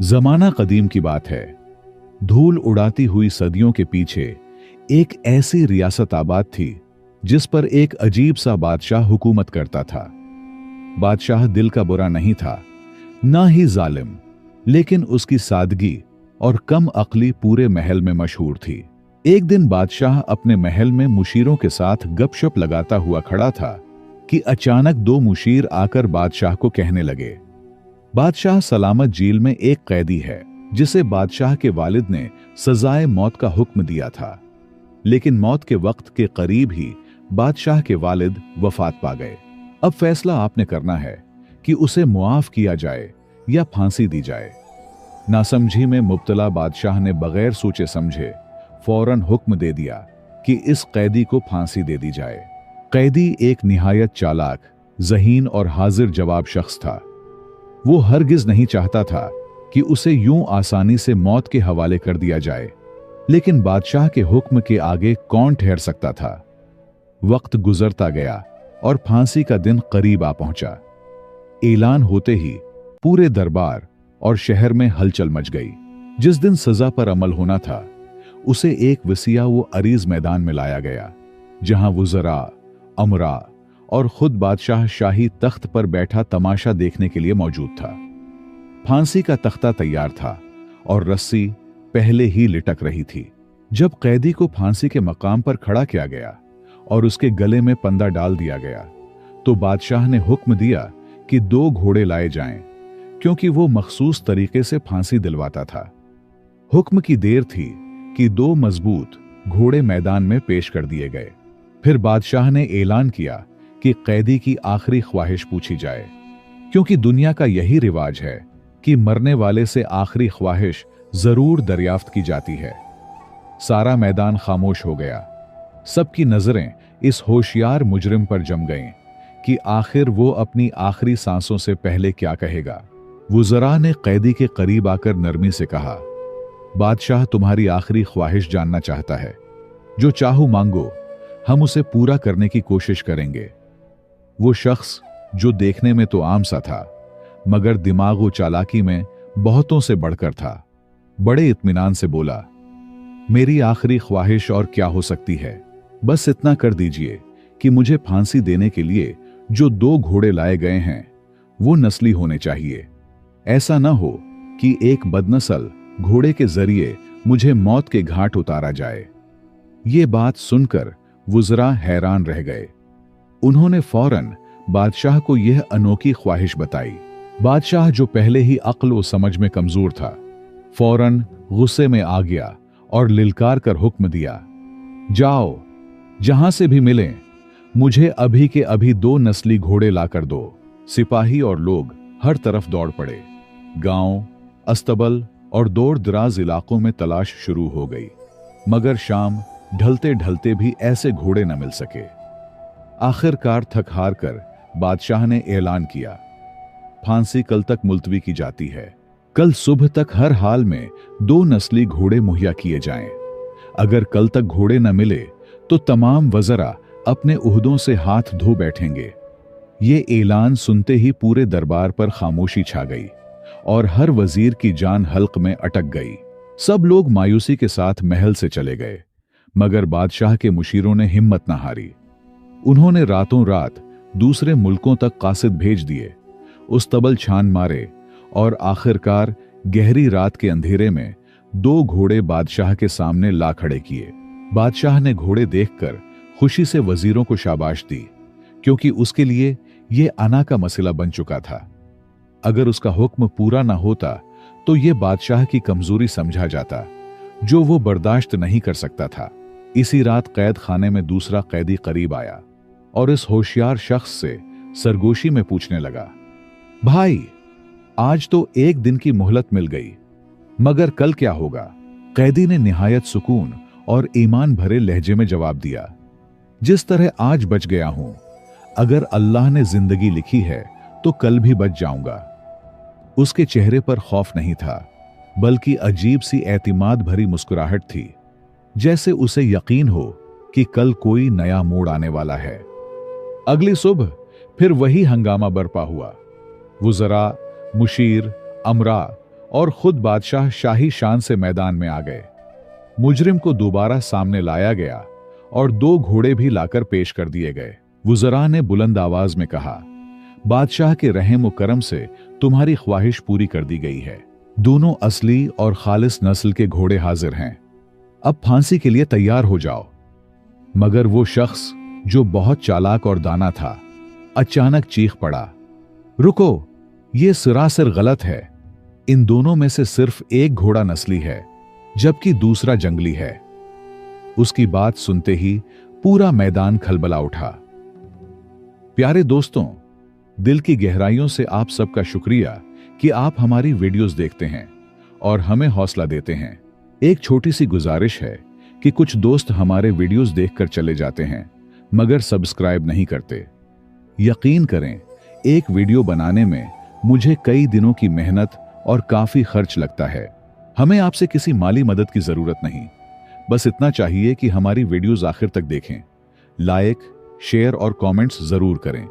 जमाना कदीम की बात है। धूल उड़ाती हुई सदियों के पीछे एक ऐसी रियासत आबाद थी जिस पर एक अजीब सा बादशाह हुकूमत करता था। बादशाह दिल का बुरा नहीं था, ना ही जालिम, लेकिन उसकी सादगी और कम अक्ली पूरे महल में मशहूर थी। एक दिन बादशाह अपने महल में मुशीरों के साथ गपशप लगाता हुआ खड़ा था कि अचानक दो मुशीर आकर बादशाह को कहने लगे, बादशाह सलामत जेल में एक कैदी है जिसे बादशाह के वालिद ने सजाए मौत का हुक्म दिया था, लेकिन मौत के वक्त के करीब ही बादशाह के वालिद वफात पा गए। अब फैसला आपने करना है कि उसे मुआफ किया जाए या फांसी दी जाए। नासमझी में मुब्तला बादशाह ने बगैर सोचे समझे फौरन हुक्म दे दिया कि इस कैदी को फांसी दे दी जाए। कैदी एक निहायत चालाक, ज़हीन और हाजिर जवाब शख्स था। वो हरगिज नहीं चाहता था कि उसे यूं आसानी से मौत के हवाले कर दिया जाए, लेकिन बादशाह के हुक्म के आगे कौन ठहर सकता था। वक्त गुजरता गया और फांसी का दिन करीब आ पहुंचा। ऐलान होते ही पूरे दरबार और शहर में हलचल मच गई। जिस दिन सजा पर अमल होना था उसे एक वसीया वो अरीज मैदान में लाया गया, जहां वुज़रा, अमरा और खुद बादशाह शाही तख्त पर बैठा तमाशा देखने के लिए मौजूद था। फांसी का तख्ता तैयार था और रस्सी पहले ही लिटक रही थी। जब कैदी को फांसी के मकाम पर खड़ा किया गया और उसके गले में पंदा डाल दिया गया, तो बादशाह ने हुक्म दिया कि 2 घोड़े लाए जाएं, क्योंकि वो मखसूस तरीके से फांसी दिलवाता था। हुक्म की देर थी कि 2 मजबूत घोड़े मैदान में पेश कर दिए गए। फिर बादशाह ने ऐलान किया कि कैदी की आखिरी ख्वाहिश पूछी जाए, क्योंकि दुनिया का यही रिवाज है कि मरने वाले से आखिरी ख्वाहिश जरूर दरियाफ्त की जाती है। सारा मैदान खामोश हो गया। सबकी नजरें इस होशियार मुजरिम पर जम गईं कि आखिर वो अपनी आखिरी सांसों से पहले क्या कहेगा। वुज़रा ने कैदी के करीब आकर नरमी से कहा, बादशाह तुम्हारी आखिरी ख्वाहिश जानना चाहता है। जो चाहो मांगो, हम उसे पूरा करने की कोशिश करेंगे। वो शख्स जो देखने में तो आम सा था, मगर दिमाग व चालाकी में बहुतों से बढ़कर था, बड़े इत्मीनान से बोला, मेरी आखिरी ख्वाहिश और क्या हो सकती है। बस इतना कर दीजिए कि मुझे फांसी देने के लिए जो 2 घोड़े लाए गए हैं वो नस्ली होने चाहिए। ऐसा न हो कि एक बदनस्ल घोड़े के जरिए मुझे मौत के घाट उतारा जाए। ये बात सुनकर वुज़रा हैरान रह गए। उन्होंने फौरन बादशाह को यह अनोखी ख्वाहिश बताई। बादशाह, जो पहले ही अक्ल व समझ में कमजोर था, फौरन गुस्से में आ गया और लिलकार कर हुक्म दिया, जाओ, जहां से भी मिलें, मुझे अभी के अभी 2 नस्ली घोड़े लाकर दो। सिपाही और लोग हर तरफ दौड़ पड़े। गांव, अस्तबल और दूर दराज इलाकों में तलाश शुरू हो गई, मगर शाम ढलते ढलते भी ऐसे घोड़े न मिल सके। आखिरकार थक हार कर बादशाह ने ऐलान किया, फांसी कल तक मुलतवी की जाती है। कल सुबह तक हर हाल में 2 नस्ली घोड़े मुहैया किए जाएं। अगर कल तक घोड़े न मिले तो तमाम वज़रा अपने उहदों से हाथ धो बैठेंगे। ये ऐलान सुनते ही पूरे दरबार पर खामोशी छा गई और हर वजीर की जान हल्क में अटक गई। सब लोग मायूसी के साथ महल से चले गए, मगर बादशाह के मुशीरों ने हिम्मत न हारी। उन्होंने रातों रात दूसरे मुल्कों तक कासिद भेज दिए, उस्तबल छान मारे और आखिरकार गहरी रात के अंधेरे में 2 घोड़े बादशाह के सामने ला खड़े किए। बादशाह ने घोड़े देखकर खुशी से वजीरों को शाबाश दी, क्योंकि उसके लिए यह अना का मसला बन चुका था। अगर उसका हुक्म पूरा ना होता तो यह बादशाह की कमजोरी समझा जाता, जो वो बर्दाश्त नहीं कर सकता था। इसी रात कैद खाने में दूसरा कैदी करीब आया और इस होशियार शख्स से सरगोशी में पूछने लगा, भाई, आज तो 1 दिन की मोहलत मिल गई, मगर कल क्या होगा। कैदी ने निहायत सुकून और ईमान भरे लहजे में जवाब दिया, जिस तरह आज बच गया हूं, अगर अल्लाह ने जिंदगी लिखी है तो कल भी बच जाऊंगा। उसके चेहरे पर खौफ नहीं था, बल्कि अजीब सी एतिमाद भरी मुस्कुराहट थी, जैसे उसे यकीन हो कि कल कोई नया मोड़ आने वाला है। अगली सुबह फिर वही हंगामा बरपा हुआ। वुज़रा, मुशीर, अमरा और खुद बादशाह शाही शान से मैदान में आ गए। मुजरिम को दोबारा सामने लाया गया और 2 घोड़े भी लाकर पेश कर दिए गए। वुज़रा ने बुलंद आवाज में कहा, बादशाह के रहम व करम से तुम्हारी ख्वाहिश पूरी कर दी गई है। दोनों असली और खालिस नस्ल के घोड़े हाजिर हैं। अब फांसी के लिए तैयार हो जाओ। मगर वो शख्स जो बहुत चालाक और दाना था, अचानक चीख पड़ा, रुको, ये सरासर गलत है। इन दोनों में से सिर्फ एक घोड़ा नस्ली है, जबकि दूसरा जंगली है। उसकी बात सुनते ही पूरा मैदान खलबला उठा। प्यारे दोस्तों, दिल की गहराइयों से आप सबका शुक्रिया कि आप हमारी वीडियोस देखते हैं और हमें हौसला देते हैं। एक छोटी सी गुजारिश है कि कुछ दोस्त हमारे वीडियोस देखकर चले जाते हैं मगर सब्सक्राइब नहीं करते। यकीन करें, एक वीडियो बनाने में मुझे कई दिनों की मेहनत और काफी खर्च लगता है। हमें आपसे किसी माली मदद की जरूरत नहीं, बस इतना चाहिए कि हमारी वीडियोस आखिर तक देखें, लाइक, शेयर और कमेंट्स जरूर करें।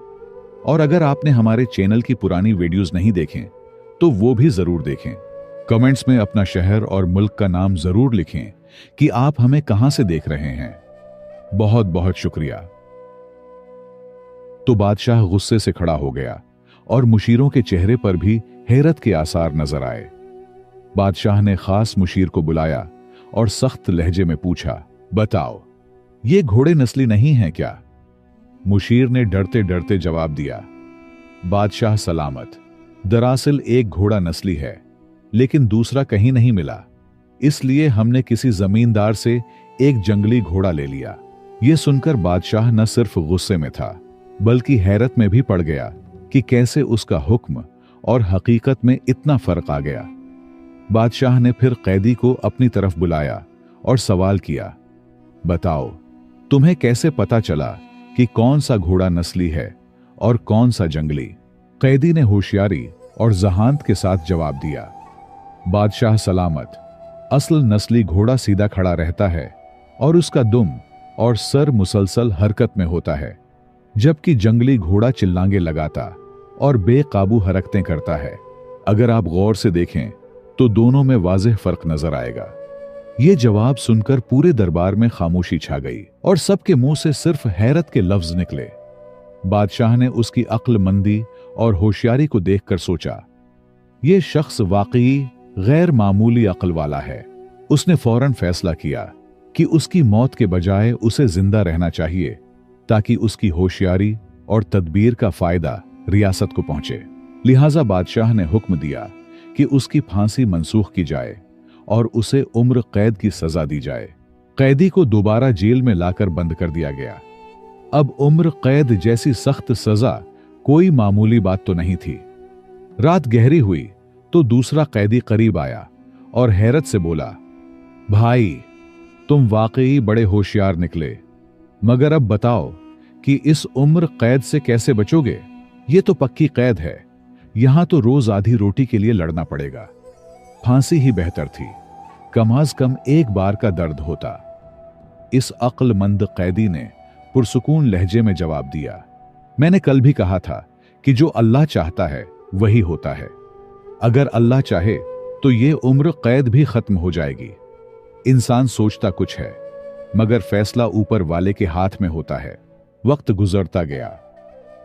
और अगर आपने हमारे चैनल की पुरानी वीडियोस नहीं देखें तो वो भी जरूर देखें। कमेंट्स में अपना शहर और मुल्क का नाम जरूर लिखें कि आप हमें कहां से देख रहे हैं। बहुत बहुत शुक्रिया। तो बादशाह गुस्से से खड़ा हो गया और मुशीरों के चेहरे पर भी हैरत के आसार नजर आए। बादशाह ने खास मुशीर को बुलाया और सख्त लहजे में पूछा, बताओ, ये घोड़े नस्ली नहीं हैं क्या? मुशीर ने डरते डरते जवाब दिया, बादशाह सलामत, दरअसल एक घोड़ा नस्ली है, लेकिन दूसरा कहीं नहीं मिला, इसलिए हमने किसी जमींदार से एक जंगली घोड़ा ले लिया। यह सुनकर बादशाह न सिर्फ गुस्से में था बल्कि हैरत में भी पड़ गया कि कैसे उसका हुक्म और हकीकत में इतना फर्क आ गया। बादशाह ने फिर कैदी को अपनी तरफ बुलाया और सवाल किया, बताओ, तुम्हें कैसे पता चला कि कौन सा घोड़ा नस्ली है और कौन सा जंगली? कैदी ने होशियारी और जहानत के साथ जवाब दिया, बादशाह सलामत, असल नस्ली घोड़ा सीधा खड़ा रहता है और उसका दुम और सर मुसलसल हरकत में होता है, जबकि जंगली घोड़ा चिल्लांगे लगाता और बेकाबू हरकतें करता है। अगर आप गौर से देखें तो दोनों में वाज़ेह फर्क नजर आएगा। ये जवाब सुनकर पूरे दरबार में खामोशी छा गई और सबके मुंह से सिर्फ हैरत के लफ्ज निकले। बादशाह ने उसकी अक्लमंदी और होशियारी को देखकर सोचा, यह शख्स वाकई गैर मामूली अक्ल वाला है। उसने फौरन फैसला किया कि उसकी मौत के बजाय उसे जिंदा रहना चाहिए ताकि उसकी होशियारी और तदबीर का फायदा रियासत को पहुंचे। लिहाजा बादशाह ने हुक्म दिया कि उसकी फांसी मंसूख की जाए और उसे उम्र कैद की सजा दी जाए। कैदी को दोबारा जेल में लाकर बंद कर दिया गया। अब उम्र कैद जैसी सख्त सजा कोई मामूली बात तो नहीं थी। रात गहरी हुई तो दूसरा कैदी करीब आया और हैरत से बोला, भाई, तुम वाकई बड़े होशियार निकले, मगर अब बताओ कि इस उम्र कैद से कैसे बचोगे? ये तो पक्की कैद है, यहां तो रोज आधी रोटी के लिए लड़ना पड़ेगा। फांसी ही बेहतर थी, कम अज कम एक बार का दर्द होता। इस अक्लमंद कैदी ने पुरसुकून लहजे में जवाब दिया, मैंने कल भी कहा था कि जो अल्लाह चाहता है वही होता है। अगर अल्लाह चाहे तो ये उम्र कैद भी खत्म हो जाएगी। इंसान सोचता कुछ है मगर फैसला ऊपर वाले के हाथ में होता है। वक्त गुजरता गया।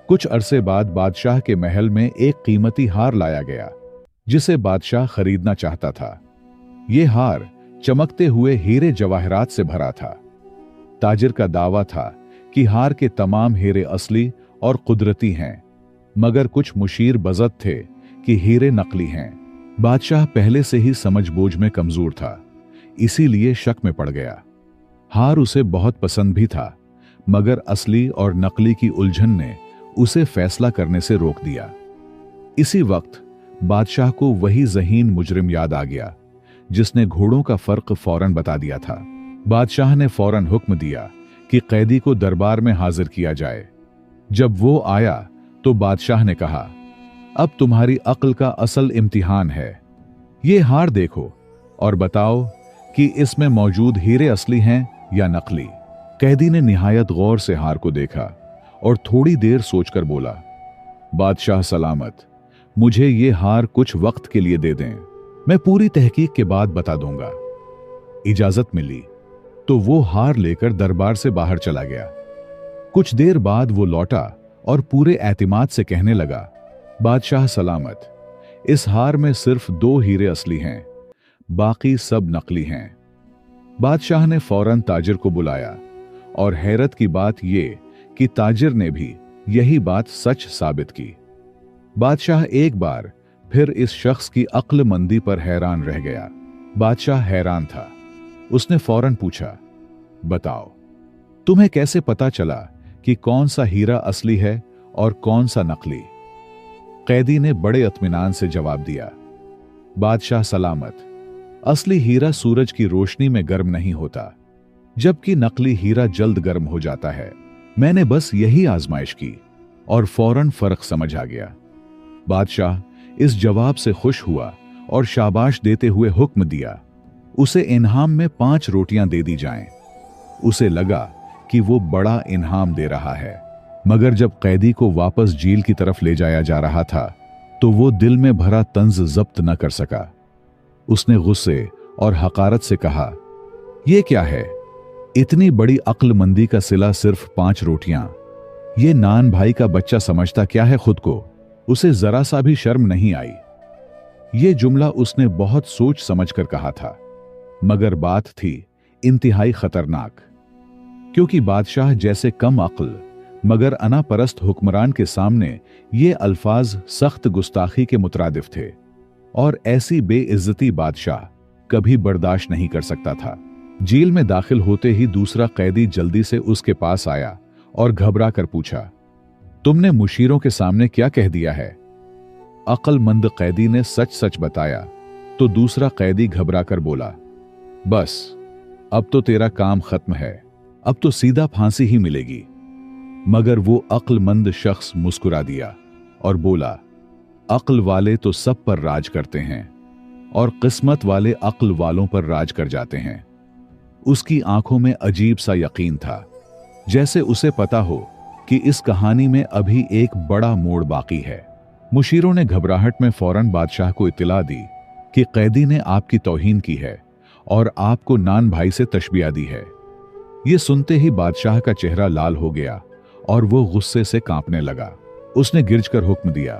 कुछ अरसे बाद बादशाह के महल में एक कीमती हार लाया गया जिसे बादशाह खरीदना चाहता था। यह हार चमकते हुए हीरे जवाहरात से भरा था। ताजिर का दावा था कि हार के तमाम हीरे असली और कुदरती हैं, मगर कुछ मुशीर बज़द थे कि हीरे नकली हैं। बादशाह पहले से ही समझबूझ में कमजोर था, इसीलिए शक में पड़ गया। हार उसे बहुत पसंद भी था, मगर असली और नकली की उलझन ने उसे फैसला करने से रोक दिया। इसी वक्त बादशाह को वही ज़हीन मुजरिम याद आ गया जिसने घोड़ों का फर्क फौरन बता दिया था। बादशाह ने फौरन हुक्म दिया कि कैदी को दरबार में हाजिर किया जाए। जब वो आया तो बादशाह ने कहा, अब तुम्हारी अक्ल का असल इम्तिहान है। ये हार देखो और बताओ कि इसमें मौजूद हीरे असली हैं या नकली। कैदी ने निहायत गौर से हार को देखा और थोड़ी देर सोचकर बोला, बादशाह सलामत, मुझे ये हार कुछ वक्त के लिए दे दें। मैं पूरी तहकीक के बाद बता दूंगा। इजाजत मिली तो वो हार लेकर दरबार से बाहर चला गया। कुछ देर बाद वो लौटा और पूरे एतमाद से कहने लगा, बादशाह सलामत, इस हार में सिर्फ 2 हीरे असली हैं, बाकी सब नकली हैं। बादशाह ने फौरन ताजिर को बुलाया और हैरत की बात यह कि ताजिर ने भी यही बात सच साबित की। बादशाह एक बार फिर इस शख्स की अक्लमंदी पर हैरान रह गया। बादशाह हैरान था। उसने फौरन पूछा, बताओ, तुम्हें कैसे पता चला कि कौन सा हीरा असली है और कौन सा नकली? कैदी ने बड़े इत्मीनान से जवाब दिया, बादशाह सलामत, असली हीरा सूरज की रोशनी में गर्म नहीं होता, जबकि नकली हीरा जल्द गर्म हो जाता है। मैंने बस यही आजमाइश की और फौरन फर्क समझ आ गया। बादशाह इस जवाब से खुश हुआ और शाबाश देते हुए हुक्म दिया, उसे इनाम में 5 रोटियां दे दी जाएं। उसे लगा कि वो बड़ा इनाम दे रहा है, मगर जब कैदी को वापस जेल की तरफ ले जाया जा रहा था तो वो दिल में भरा तंज जब्त न कर सका। उसने गुस्से और हकारत से कहा, यह क्या है? इतनी बड़ी अक्लमंदी का सिला सिर्फ 5 रोटियां। ये नान भाई का बच्चा समझता क्या है खुद को? उसे जरा सा भी शर्म नहीं आई। ये जुमला उसने बहुत सोच समझकर कहा था, मगर बात थी इंतहाई खतरनाक, क्योंकि बादशाह जैसे कम अक्ल मगर अनापरस्त हुक्मरान के सामने ये अल्फाज सख्त गुस्ताखी के मुतरादिफ थे और ऐसी बेइज्जती बादशाह कभी बर्दाश्त नहीं कर सकता था। जेल में दाखिल होते ही दूसरा कैदी जल्दी से उसके पास आया और घबरा कर पूछा, तुमने मुशीरों के सामने क्या कह दिया है? अक्लमंद कैदी ने सच सच बताया तो दूसरा कैदी घबरा कर बोला, बस अब तो तेरा काम खत्म है, अब तो सीधा फांसी ही मिलेगी। मगर वो अक्लमंद शख्स मुस्कुरा दिया और बोला, अक्ल वाले तो सब पर राज करते हैं और किस्मत वाले अक्ल वालों पर राज कर जाते हैं। उसकी आंखों में अजीब सा यकीन था, जैसे उसे पता हो कि इस कहानी में अभी एक बड़ा मोड़ बाकी है। मुशीरों ने घबराहट में फौरन बादशाह को इत्तला दी कि कैदी ने आपकी तौहीन की है और आपको नान भाई से तशबिया दी है। ये सुनते ही बादशाह का चेहरा लाल हो गया और वो गुस्से से कांपने लगा। उसने गिरजकर हुक्म दिया,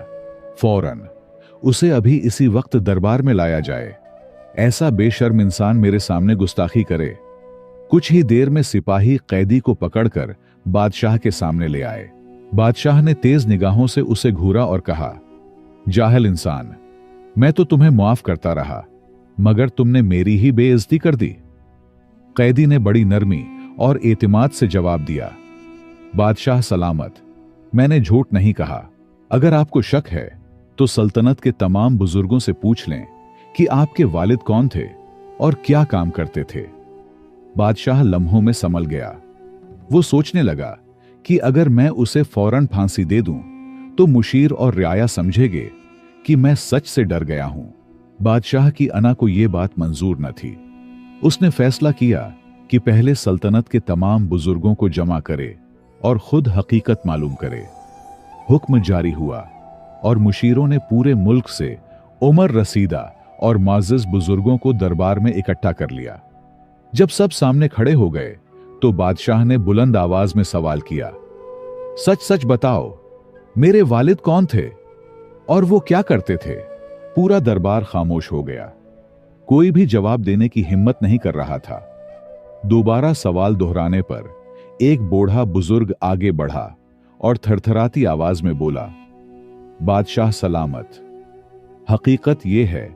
फौरन उसे अभी इसी वक्त दरबार में लाया जाए। ऐसा बेशर्म इंसान मेरे सामने गुस्ताखी करे। कुछ ही देर में सिपाही कैदी को पकड़कर बादशाह के सामने ले आए। बादशाह ने तेज निगाहों से उसे घूरा और कहा, जाहिल इंसान, मैं तो तुम्हें माफ करता रहा, मगर तुमने मेरी ही बेइज्जती कर दी। कैदी ने बड़ी नरमी और एतमाद से जवाब दिया, बादशाह सलामत, मैंने झूठ नहीं कहा। अगर आपको शक है तो सल्तनत के तमाम बुजुर्गों से पूछ लें कि आपके वालिद कौन थे और क्या काम करते थे। बादशाह लम्हों में संभल गया। वो सोचने लगा कि अगर मैं उसे फौरन फांसी दे दूं तो मुशीर और रियाया समझेंगे कि मैं सच से डर गया हूं। बादशाह की अना को यह बात मंजूर न थी। उसने फैसला किया कि पहले सल्तनत के तमाम बुजुर्गों को जमा करे और खुद हकीकत मालूम करे। हुक्म जारी हुआ और मुशीरों ने पूरे मुल्क से उमर रसीदा और माजिज बुजुर्गों को दरबार में इकट्ठा कर लिया। जब सब सामने खड़े हो गए तो बादशाह ने बुलंद आवाज में सवाल किया, सच सच बताओ, मेरे वालिद कौन थे और वो क्या करते थे? पूरा दरबार खामोश हो गया। कोई भी जवाब देने की हिम्मत नहीं कर रहा था। दोबारा सवाल दोहराने पर एक बूढ़ा बुजुर्ग आगे बढ़ा और थरथराती आवाज में बोला, बादशाह सलामत, हकीकत यह है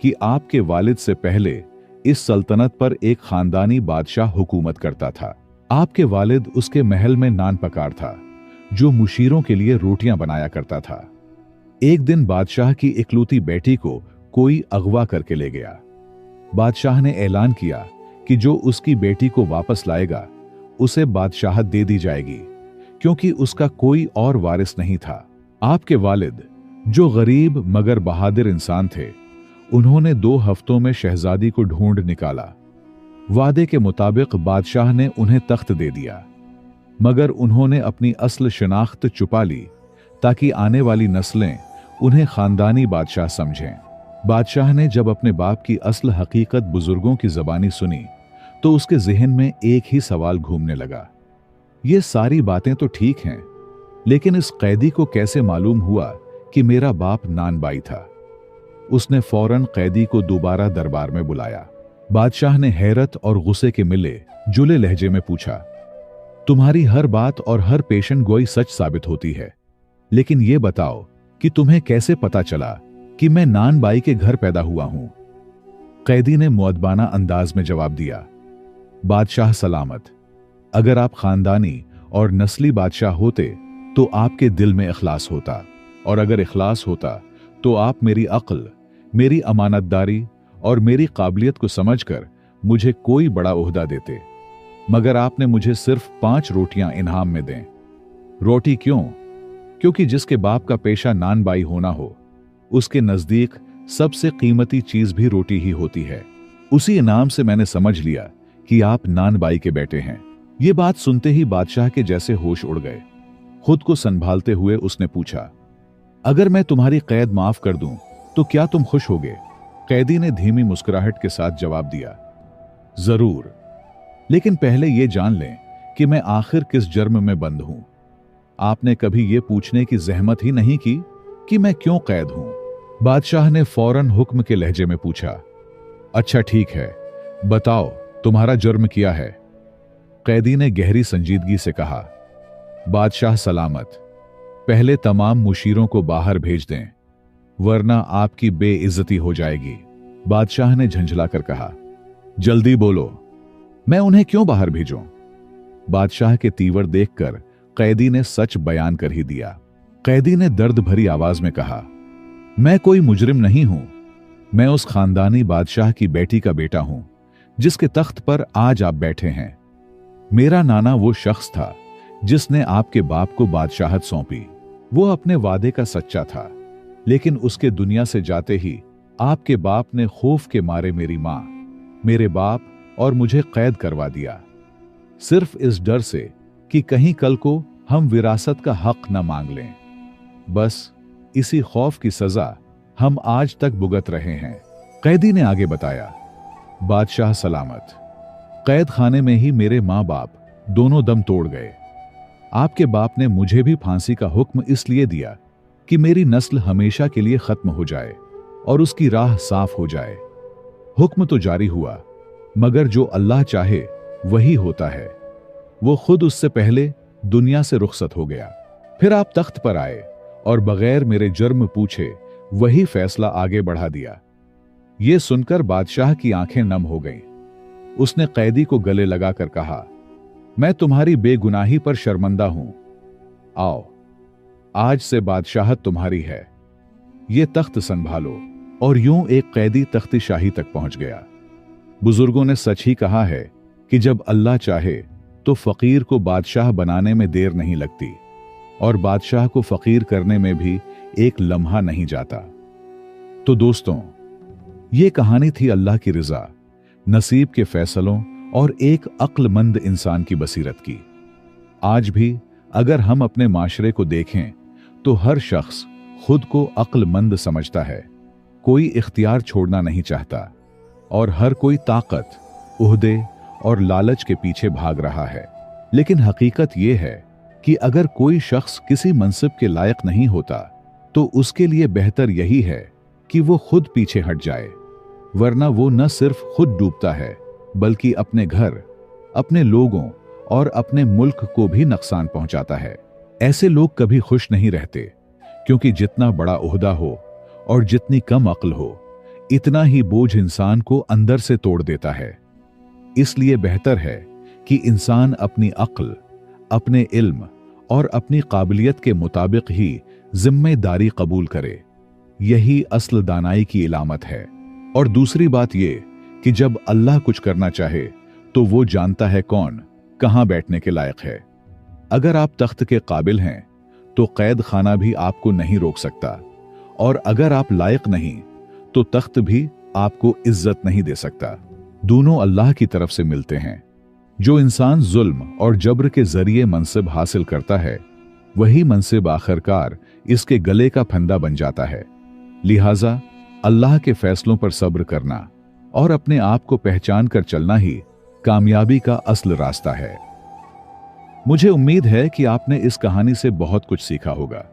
कि आपके वालिद से पहले इस सल्तनत पर एक खानदानी बादशाह हुकूमत करता था। आपके वालिद उसके महल में नान पकार था, जो मुशीरों के लिए रोटियां बनाया करता था। एक दिन बादशाह की इकलौती बेटी को कोई अगवा करके ले गया। बादशाह ने ऐलान किया कि जो उसकी बेटी को वापस लाएगा उसे बादशाहत दे दी जाएगी, क्योंकि उसका कोई और वारिस नहीं था। आपके वालिद, जो गरीब मगर बहादुर इंसान थे, उन्होंने 2 हफ्तों में शहजादी को ढूंढ निकाला। वादे के मुताबिक बादशाह ने उन्हें तख्त दे दिया, मगर उन्होंने अपनी असल शिनाख्त छुपा ली ताकि आने वाली नस्लें उन्हें खानदानी बादशाह समझें। बादशाह ने जब अपने बाप की असल हकीकत बुजुर्गों की जबानी सुनी तो उसके जहन में एक ही सवाल घूमने लगा। ये सारी बातें तो ठीक हैं, लेकिन इस कैदी को कैसे मालूम हुआ कि मेरा बाप नानबाई था? उसने फौरन कैदी को दोबारा दरबार में बुलाया। बादशाह ने हैरत और गुस्से के मिले जुले लहजे में पूछा, तुम्हारी हर बात और हर पेशन गोई सच साबित होती है, लेकिन यह बताओ कि तुम्हें कैसे पता चला कि मैं नानबाई के घर पैदा हुआ हूं? कैदी ने मुअद्दबाना अंदाज में जवाब दिया, बादशाह सलामत, अगर आप खानदानी और नस्ली बादशाह होते तो आपके दिल में इखलास होता, और अगर इखलास होता तो आप मेरी अक्ल, मेरी अमानतदारी और मेरी काबिलियत को समझकर मुझे कोई बड़ा ओहदा देते। मगर आपने मुझे सिर्फ 5 रोटियां इनाम में दें। रोटी क्यों? क्योंकि जिसके बाप का पेशा नानबाई होना हो, उसके नजदीक सबसे कीमती चीज भी रोटी ही होती है। उसी इनाम से मैंने समझ लिया कि आप नानबाई के बेटे हैं। ये बात सुनते ही बादशाह के जैसे होश उड़ गए। खुद को संभालते हुए उसने पूछा, अगर मैं तुम्हारी कैद माफ कर दूं तो क्या तुम खुश होगे? कैदी ने धीमी मुस्कुराहट के साथ जवाब दिया, जरूर, लेकिन पहले यह जान लें कि मैं आखिर किस जुर्म में बंद हूं। आपने कभी यह पूछने की जहमत ही नहीं की कि मैं क्यों कैद हूं? बादशाह ने फौरन हुक्म के लहजे में पूछा, अच्छा ठीक है, बताओ तुम्हारा जुर्म क्या है? कैदी ने गहरी संजीदगी से कहा, बादशाह सलामत, पहले तमाम मुशीरों को बाहर भेज दें, वरना आपकी बेइज्जती हो जाएगी। बादशाह ने झंझलाकर कहा, जल्दी बोलो, मैं उन्हें क्यों बाहर भेजूं? बादशाह के तीवर देखकर कैदी ने सच बयान कर ही दिया। कैदी ने दर्द भरी आवाज में कहा, मैं कोई मुजरिम नहीं हूं, मैं उस खानदानी बादशाह की बेटी का बेटा हूं जिसके तख्त पर आज आप बैठे हैं। मेरा नाना वो शख्स था जिसने आपके बाप को बादशाहत सौंपी। वो अपने वादे का सच्चा था, लेकिन उसके दुनिया से जाते ही आपके बाप ने खौफ के मारे मेरी मां, मेरे बाप और मुझे कैद करवा दिया, सिर्फ इस डर से कि कहीं कल को हम विरासत का हक न मांग लें। बस इसी खौफ की सजा हम आज तक भुगत रहे हैं। कैदी ने आगे बताया, बादशाह सलामत, कैद खाने में ही मेरे मां बाप दोनों दम तोड़ गए। आपके बाप ने मुझे भी फांसी का हुक्म इसलिए दिया कि मेरी नस्ल हमेशा के लिए खत्म हो जाए और उसकी राह साफ हो जाए। हुक्म तो जारी हुआ, मगर जो अल्लाह चाहे वही होता है। वो खुद उससे पहले दुनिया से रुखसत हो गया। फिर आप तख्त पर आए और बगैर मेरे जुर्म पूछे वही फैसला आगे बढ़ा दिया। यह सुनकर बादशाह की आंखें नम हो गईं। उसने कैदी को गले लगाकर कहा, मैं तुम्हारी बेगुनाही पर शर्मिंदा हूं। आओ, आज से बादशाहत तुम्हारी है। ये तख्त संभालो। और यूं एक कैदी तख्ती शाही तक पहुंच गया। बुजुर्गों ने सच ही कहा है कि जब अल्लाह चाहे तो फकीर को बादशाह बनाने में देर नहीं लगती, और बादशाह को फकीर करने में भी एक लम्हा नहीं जाता। तो दोस्तों, ये कहानी थी अल्लाह की रिजा, नसीब के फैसलों और एक अक्लमंद इंसान की बसीरत की। आज भी अगर हम अपने माशरे को देखें तो हर शख्स खुद को अक्लमंद समझता है, कोई इख्तियार छोड़ना नहीं चाहता, और हर कोई ताकत, उहदे और लालच के पीछे भाग रहा है। लेकिन हकीकत यह है कि अगर कोई शख्स किसी मनसिब के लायक नहीं होता तो उसके लिए बेहतर यही है कि वो खुद पीछे हट जाए, वरना वो न सिर्फ खुद डूबता है बल्कि अपने घर, अपने लोगों और अपने मुल्क को भी नुकसान पहुंचाता है। ऐसे लोग कभी खुश नहीं रहते, क्योंकि जितना बड़ा ओहदा हो और जितनी कम अक्ल हो, इतना ही बोझ इंसान को अंदर से तोड़ देता है। इसलिए बेहतर है कि इंसान अपनी अक्ल, अपने इल्म और अपनी काबिलियत के मुताबिक ही जिम्मेदारी कबूल करे। यही असल दानाई की इलामत है। और दूसरी बात यह कि जब अल्लाह कुछ करना चाहे तो वो जानता है कौन कहां बैठने के लायक है। अगर आप तख्त के काबिल हैं तो कैद खाना भी आपको नहीं रोक सकता, और अगर आप लायक नहीं तो तख्त भी आपको इज्जत नहीं दे सकता। दोनों अल्लाह की तरफ से मिलते हैं। जो इंसान जुल्म और जब्र के जरिए मनसिब हासिल करता है, वही मनसिब आखिरकार इसके गले का फंदा बन जाता है। लिहाजा अल्लाह के फैसलों पर सब्र करना और अपने आप को पहचान कर चलना ही कामयाबी का असल रास्ता है। मुझे उम्मीद है कि आपने इस कहानी से बहुत कुछ सीखा होगा।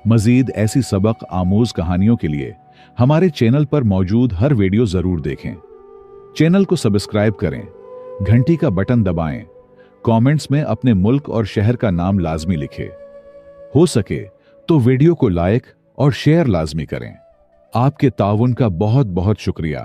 मजीद ऐसी सबक आमूज कहानियों के लिए हमारे चैनल पर मौजूद हर वीडियो जरूर देखें। चैनल को सब्सक्राइब करें, घंटी का बटन दबाएं, कमेंट्स में अपने मुल्क और शहर का नाम लाजमी लिखें। हो सके तो वीडियो को लाइक और शेयर लाजमी करें। आपके ताउन का बहुत बहुत शुक्रिया।